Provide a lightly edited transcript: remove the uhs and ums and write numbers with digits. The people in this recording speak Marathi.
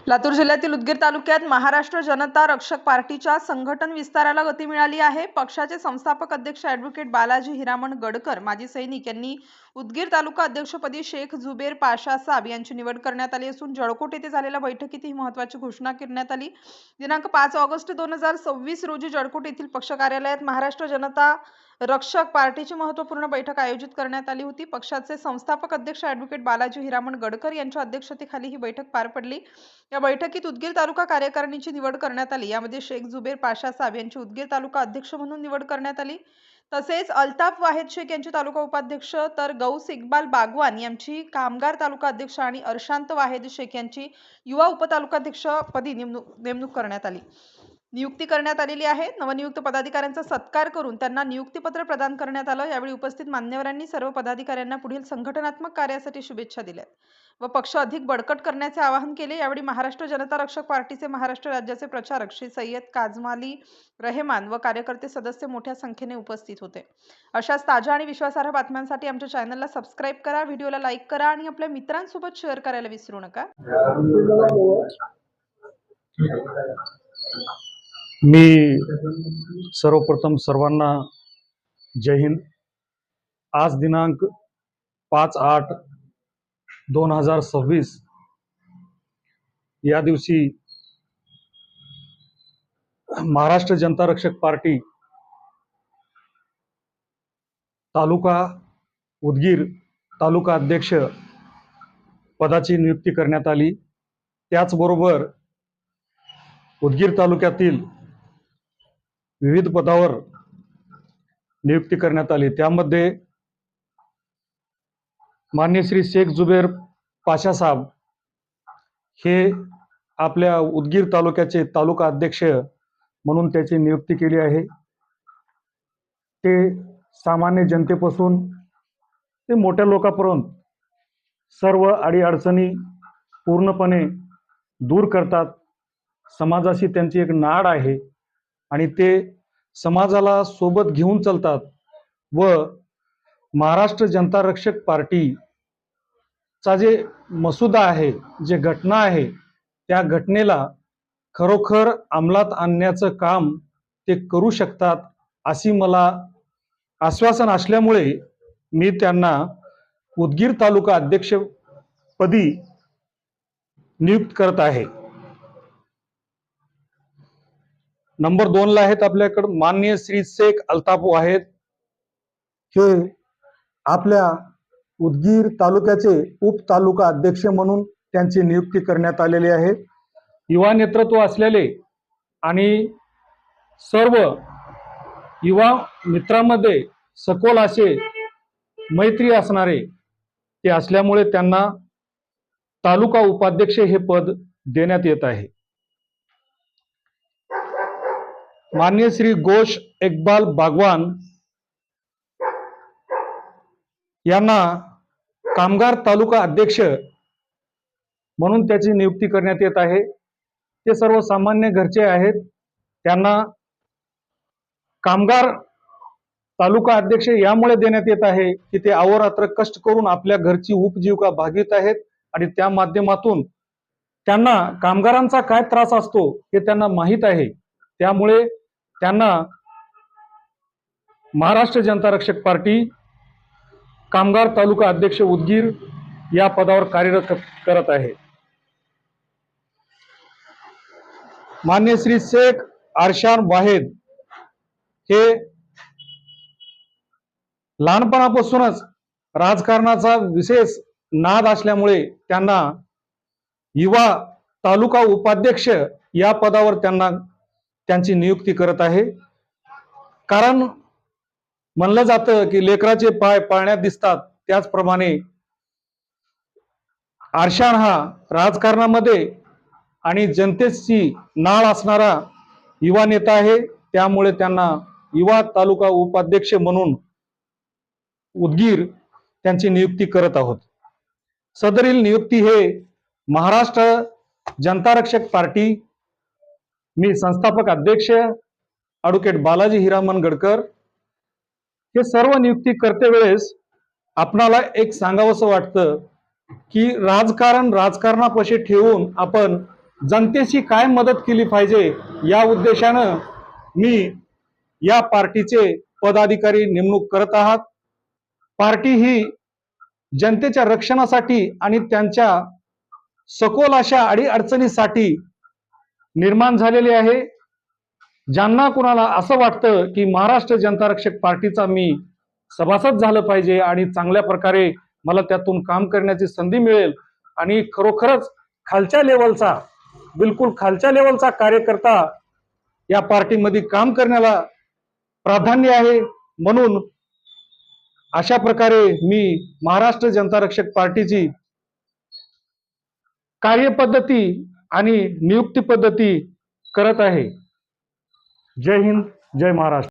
लातूर जिल्ह्यातील उदगीर तालुक्यात महाराष्ट्र जनता रक्षक पार्टीच्या संघटन विस्ताराला गती मिळाली आहे। पक्षाचे संस्थापक अध्यक्ष ॲडव्होकेट बालाजी हिरामण गडकर माजी सैनिक यांनी उदगीर तालुका अध्यक्षपदी शेख जुबेर पाशा साब यांची निवड करण्यात आली असून जळकोट येथे झालेल्या बैठकीत ही महत्त्वाची घोषणा करण्यात आली। दिनांक 5 ऑगस्ट 2026 रोजी जळकोट येथील पक्ष कार्यालयात महाराष्ट्र जनता रक्षक पार्टीची महत्त्वपूर्ण बैठक आयोजित करण्यात आली होती। पक्षाचे संस्थापक अध्यक्ष ॲडव्होकेट बालाजी हिरामण गडकर यांच्या अध्यक्षतेखाली ही बैठक पार पडली। या बैठकीत उदगीर तालुका कार्यकारिणीची निवड करण्यात आली। यामध्ये शेख जुबेर पाशा साब यांची उदगीर तालुका अध्यक्ष म्हणून निवड करण्यात आली। तसेच अल्ताफ वाहेद शेख यांची तालुका उपाध्यक्ष तर गौस इक्बाल बागवान यांची कामगार तालुका अध्यक्ष आणि अर्शांत वाहेद शेख यांची युवा उपतालुकाध्यक्ष पदी नेमणूक करण्यात आली। नियुक्ती करण्यात आलेली आहे। नवनियुक्त पदाधिकाऱ्यांचा सत्कार करून त्यांना नियुक्तीपत्र प्रदान करण्यात आलं। यावेळी उपस्थित मान्यवरांनी सर्व पदाधिकाऱ्यांना पुढील संघटनात्मक कार्यासाठी शुभेच्छा दिल्या व पक्ष अधिक बळकट करण्याचे आवाहन केले। यावेळी महाराष्ट्र जनता रक्षक पार्टीचे महाराष्ट्र राज्याचे प्रचारक श्री सय्यद काजमाली रहमान व कार्यकर्ते सदस्य मोठ्या संख्येने उपस्थित होते। अशाच ताज्या आणि विश्वासार्ह बातम्यांसाठी आमच्या चॅनलला सबस्क्राइब करा, व्हिडिओला लाईक करा आणि आपल्या मित्रांसोबत शेअर करायला विसरू नका। मी सर्वप्रथम सर्वांना जय हिंद। आज दिनांक 5/8/2026 या दिवशी महाराष्ट्र जनता रक्षक पार्टी तालुका उदगीर तालुका अध्यक्ष पदाची नियुक्ती करण्यात आली। त्याचबरोबर उदगीर तालुक्यातील विविध पदावर नियुक्ती करण्यात आली। त्यामध्ये माननीय श्री शेख जुबेर पाशा साहेब हे आपल्या उदगीर तालुक्याचे तालुका अध्यक्ष म्हणून त्याची नियुक्ती केली आहे। ते सामान्य जनतेपासून ते मोठ्या लोकांपर्यंत सर्व अडीअडचणी पूर्णपणे दूर करतात। समाजाशी त्यांची एक नाळ आहे आणि ते समाजाला सोबत घेऊन चालतात व महाराष्ट्र जनता रक्षक पार्टीचा जे मसुदा आहे, जे घटना आहे, त्या घटनेला खरोखर अंमलात आणण्याचं काम ते करू शकतात अशी मला आश्वासन असल्यामुळे मी त्यांना उदगीर तालुका अध्यक्षपदी नियुक्त करत आहे। नंबर 2 ला आहेत आपल्याकडे माननीय श्री शेख अल्ताफ वाहेद, हे आपल्या उदगीर तालुक्याचे उपतालुका अध्यक्ष म्हणून त्यांची नियुक्ती करण्यात आलेली आहे। युवा नेतृत्व असलेले आणि सर्व युवा मित्रांमध्ये सखोल असे मैत्री असणारे ते असल्यामुळे त्यांना तालुका उपाध्यक्ष हे पद देण्यात येत आहे। माननीय श्री गौस इक्बाल बागवान यांना कामगार तालुका अध्यक्ष म्हणून त्याची नियुक्ती करण्यात येत आहे। ते सर्वसामान्य घरचे आहेत। त्यांना कामगार तालुका अध्यक्ष यामुळे देण्यात येत आहे की ते अहोरात्र कष्ट करून आपल्या घरची उपजीविका भागवित आहेत आणि त्या माध्यमातून त्यांना कामगारांचा काय त्रास असतो हे त्यांना माहीत आहे। त्यामुळे त्यांना महाराष्ट्र जनता रक्षक पार्टी कामगार तालुका अध्यक्ष उदगीर या पदावर कार्यरत करत आहे। माननीय श्री शेख अर्शान वाहेद हे लहानपणापासूनच राजकारणाचा विशेष नाद असल्यामुळे त्यांना युवा तालुका उपाध्यक्ष या पदावर त्यांची नियुक्ती करत आहे। कारण म्हणलं जातं की लेकराचे पाय पाळण्यात दिसतात, त्याचप्रमाणे अर्शान हा राजकारणामध्ये आणि जनतेची नाळ असणारा युवा नेता आहे। त्यामुळे त्यांना युवा तालुका उपाध्यक्ष म्हणून उदगीर त्यांची नियुक्ती करत आहोत। सदरील नियुक्ती हे महाराष्ट्र जनता रक्षक पार्टी, मी संस्थापक अध्यक्ष ॲडव्होकेट बालाजी हिरामण गडकर, हे सर्व नियुक्ती करते वेळेस आपणाला एक सांगावंसं वाटतं की राजकारणापाशी ठेवून आपण जनतेची काय मदत केली पाहिजे या उद्देशानं मी या पार्टीचे पदाधिकारी नेमणूक करत आहात. पार्टी ही जनतेच्या रक्षणासाठी आणि त्यांच्या सखोल अशा अडीअडचणीसाठी निर्माण झालेली आहे. ज्यांना कुणाला असं वाटतं की महाराष्ट्र जनता रक्षक पार्टीचा मी सभासद झालं पाहिजे आणि चांगल्या प्रकारे मला त्यातून काम करण्याची संधी मिळेल आणि खरोखरच खालच्या लेवलचा, बिलकुल खालच्या लेवलचा कार्यकर्ता या पार्टीमध्ये काम करण्याला प्राधान्य आहे, म्हणून अशा प्रकारे मी महाराष्ट्र जनता रक्षक पार्टीची कार्यपद्धती आणि नियुक्ती पद्धती करत आहे. जय हिंद, जय महाराष्ट्र.